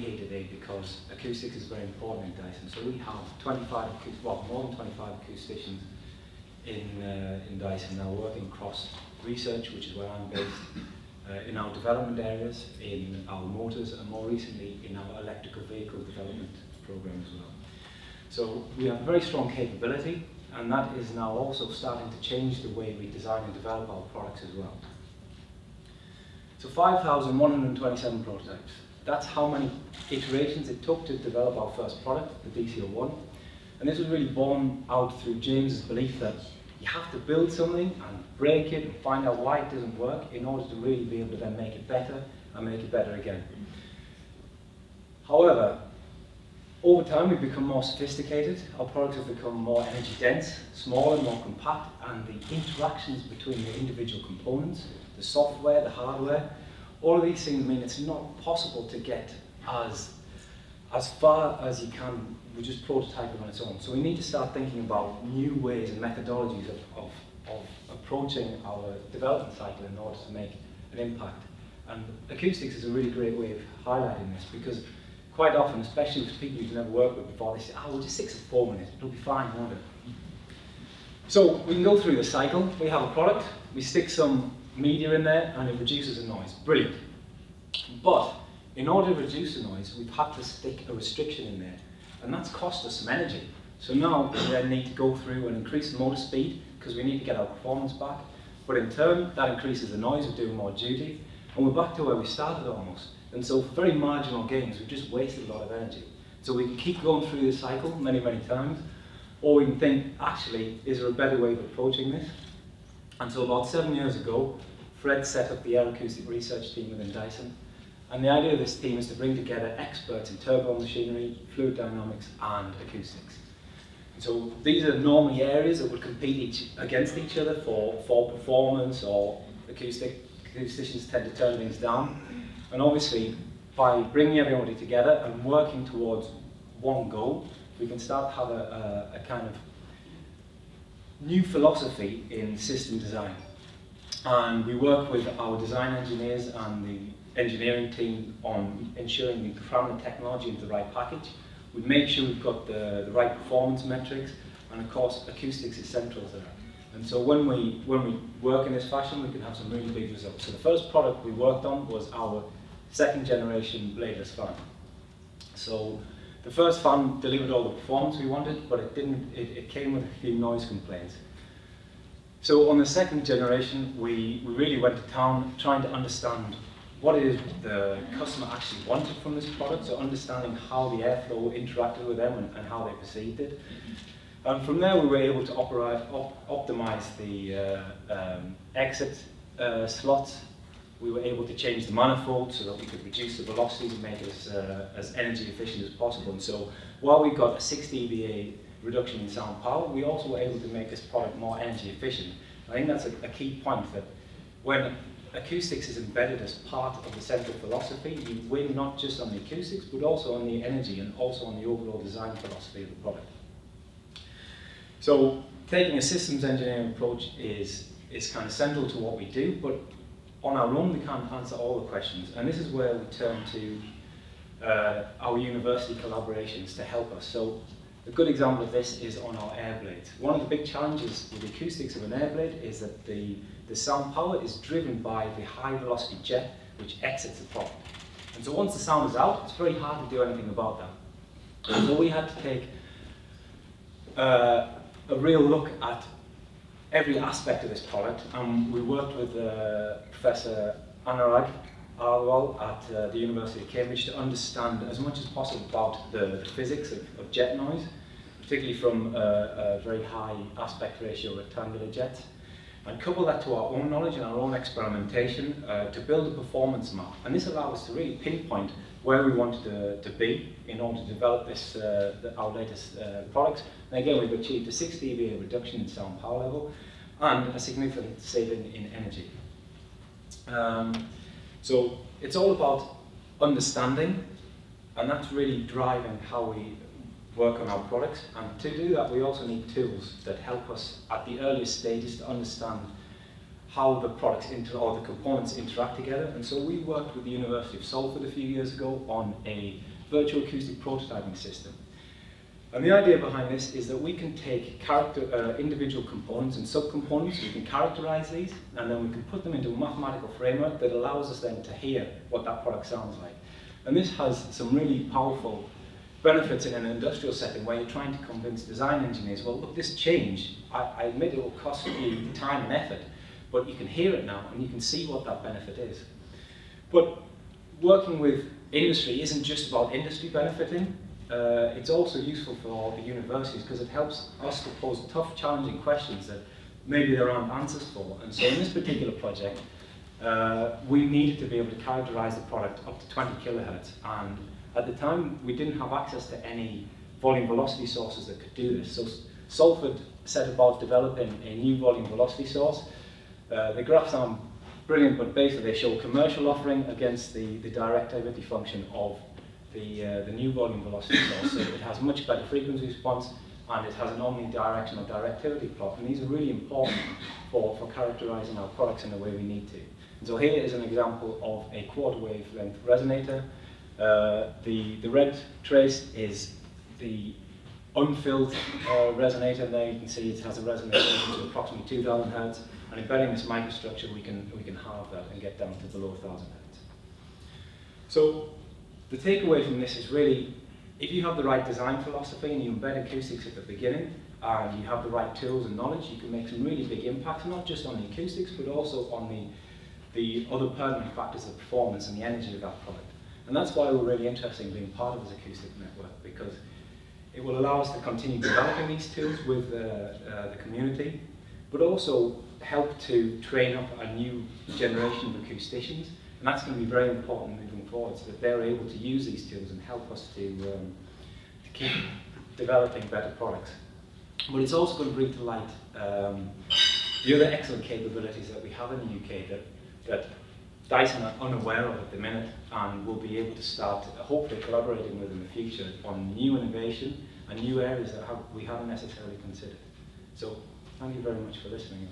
here today because acoustics is very important in Dyson. So we have 25, well, more than 25 acousticians in Dyson now working across research, which is where I'm based, in our development areas, in our motors, and more recently in our electrical vehicle development program as well. So we have very strong capability, and that is now also starting to change the way we design and develop our products as well. So 5,127 prototypes. That's how many iterations it took to develop our first product, the DC01. And this was really born out through James's belief that you have to build something and break it and find out why it doesn't work in order to really be able to then make it better and make it better again. However, over time we've become more sophisticated, our products have become more energy dense, smaller, more compact, and the interactions between the individual components, the software, the hardware, all of these things mean it's not possible to get as far as you can with just prototyping on its own. So we need to start thinking about new ways and methodologies of approaching our development cycle in order to make an impact. And acoustics is a really great way of highlighting this, because quite often, especially for people you've never worked with before, they say, oh, we'll just stick to 4 minutes, it'll be fine, won't it? So we can go through the cycle. We have a product, we stick some media in there, and it reduces the noise. Brilliant. But in order to reduce the noise, we've had to stick a restriction in there, and that's cost us some energy. So now we then need to go through and increase the motor speed, because we need to get our performance back. But in turn, that increases the noise, we're doing more duty, and we're back to where we started almost. And so for very marginal gains, we've just wasted a lot of energy. So we can keep going through this cycle many, many times, or we can think, actually, is there a better way of approaching this? And so about 7 years ago, Fred set up the air acoustic research team within Dyson. And the idea of this team is to bring together experts in turbo machinery, fluid dynamics, and acoustics. And so these are normally areas that would compete against each other for performance, or acousticians tend to turn things down. And obviously, by bringing everybody together and working towards one goal, we can start to have a kind of new philosophy in system design. And we work with our design engineers and the engineering team on ensuring we cram the technology into the right package. We make sure we've got the right performance metrics, and of course, acoustics is central to that. And so when we work in this fashion, we can have some really big results. So the first product we worked on was our second generation bladeless fan. So the first fan delivered all the performance we wanted, but it came with a few noise complaints. So on the second generation, we really went to town trying to understand what it is the customer actually wanted from this product, so understanding how the airflow interacted with them and how they perceived it. And from there, we were able to optimize the exit slots. We were able to change the manifold so that we could reduce the velocities and make us as energy efficient as possible. And so while we got a 6 dBA reduction in sound power, we also were able to make this product more energy efficient. I think that's a key point, that when acoustics is embedded as part of the central philosophy, you win not just on the acoustics, but also on the energy and also on the overall design philosophy of the product. So taking a systems engineering approach is kind of central to what we do, but on our own we can't answer all the questions, and this is where we turn to our university collaborations to help us. So a good example of this is on our air blades. One of the big challenges with the acoustics of an air blade is that the sound power is driven by the high velocity jet which exits the product. And so once the sound is out, it's very hard to do anything about that. And so we had to take a real look at every aspect of this product, and we worked with Professor Anurag Agarwal at the University of Cambridge to understand as much as possible about the physics of jet noise, particularly from a very high aspect ratio rectangular jets, and couple that to our own knowledge and our own experimentation to build a performance map. And this allowed us to really pinpoint where we wanted to be in order to develop this, our latest products. And again, we've achieved a 6 dBA reduction in sound power level and a significant saving in energy. So it's all about understanding, and that's really driving how we work on our products. And to do that, we also need tools that help us at the earliest stages to understand how the products or the components interact together. And so we worked with the University of Salford a few years ago on a virtual acoustic prototyping system. And the idea behind this is that we can take individual components and subcomponents, we can characterize these, and then we can put them into a mathematical framework that allows us then to hear what that product sounds like. And this has some really powerful benefits in an industrial setting where you're trying to convince design engineers, well, look, this change, I admit it will cost you time and effort, but you can hear it now and you can see what that benefit is. But working with industry isn't just about industry benefiting, it's also useful for the universities because it helps us to pose tough, challenging questions that maybe there aren't answers for. And so in this particular project, we needed to be able to characterize the product up to 20 kilohertz. And at the time, we didn't have access to any volume velocity sources that could do this. So Salford set about developing a new volume velocity source. The graphs aren't brilliant, but basically they show a commercial offering against the directivity function of the new volume velocity source. So it has much better frequency response, and it has an omnidirectional directivity plot. And these are really important for characterizing our products in the way we need to. And so here is an example of a quarter wavelength resonator. The red trace is the unfilled resonator. There you can see it has a resonance to approximately 2,000 Hz, and embedding this microstructure we can halve that and get down to below 1,000 Hz. So the takeaway from this is really, if you have the right design philosophy and you embed acoustics at the beginning and you have the right tools and knowledge, you can make some really big impacts, not just on the acoustics but also on the other pertinent factors of performance and the energy of that product. And that's why we're really interested in being part of this acoustic network, because it will allow us to continue developing these tools with the community, but also help to train up a new generation of acousticians. And that's going to be very important moving forward, so that they're able to use these tools and help us to keep developing better products. But it's also going to bring to light the other excellent capabilities that we have in the UK that Dyson are unaware of at the minute, and will be able to start hopefully collaborating with in the future on new innovation and new areas that we haven't necessarily considered. So thank you very much for listening.